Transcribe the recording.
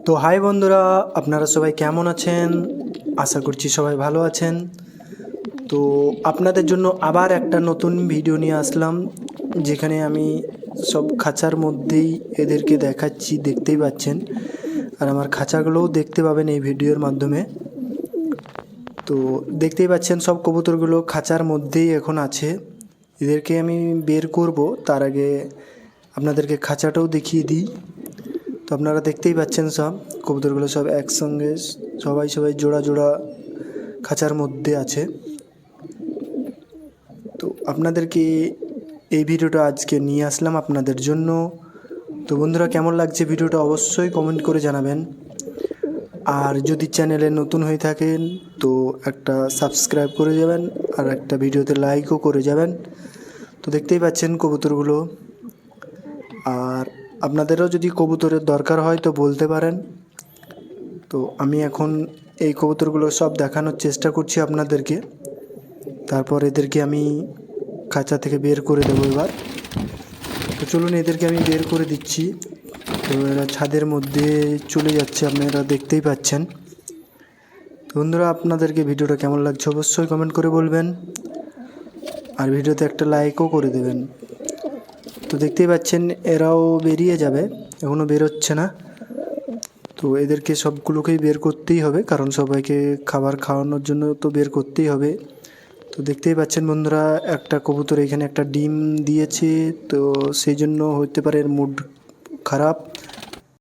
তো হাই বন্ধুরা, আপনারা সবাই কেমন আছেন? আশা করছি সবাই ভালো আছেন। তো আপনাদের জন্য আবার একটা নতুন ভিডিও নিয়ে আসলাম, যেখানে আমি সব খাঁচার মধ্যেই এদেরকে দেখাচ্ছি, দেখতেই পাচ্ছেন। আর আমার খাঁচাগুলোও দেখতে পাবেন এই ভিডিওর মাধ্যমে। তো দেখতেই পাচ্ছেন সব কবুতরগুলো খাঁচার মধ্যেই এখন আছে। এদেরকে আমি বের করব, তার আগে আপনাদেরকে খাঁচাটাও দেখিয়ে দিই। তো আপনারা দেখতেই পাচ্ছেন সব কবুতরগুলো সব একসঙ্গে সবাই জোড়া জোড়া খাঁচার মধ্যে আছে। তো আপনাদেরকে এই ভিডিওটা আজকে নিয়ে আসলাম আপনাদের জন্য। তো বন্ধুরা, কেমন লাগছে ভিডিওটা অবশ্যই কমেন্ট করে জানাবেন। আর যদি চ্যানেলে নতুন হয়ে থাকেন তো একটা সাবস্ক্রাইব করে যাবেন, আর একটা ভিডিওতে লাইকও করে যাবেন। তো দেখতেই পাচ্ছেন কবুতরগুলো। আর আপনাদেরও যদি কবুতরের দরকার হয় তো বলতে পারেন। তো আমি এখন এই কবুতরগুলো সব দেখানোর চেষ্টা করছি আপনাদেরকে। তারপর এদেরকে আমি খাঁচা থেকে বের করে দেবো এবার। তো চলুন, এদেরকে আমি বের করে দিচ্ছি। তো এরা ছাদের মধ্যে চলে যাচ্ছে, আপনারা দেখতেই পাচ্ছেন। তো বন্ধুরা, আপনাদেরকে ভিডিওটা কেমন লাগছে অবশ্যই কমেন্ট করে বলবেন, আর ভিডিওতে একটা লাইকও করে দেবেন। তো দেখতেই পাচ্ছেন এরাও বেরিয়ে যাবে, এখনও বেরোচ্ছে না। তো এদেরকে সবগুলোকেই বের করতেই হবে, কারণ সবাইকে খাবার খাওয়ানোর জন্য তো বের করতেই হবে। তো দেখতেই পাচ্ছেন বন্ধুরা, একটা কবুতর এখানে একটা ডিম দিয়েছে, তো সেই জন্য হতে পারে এর মুড খারাপ।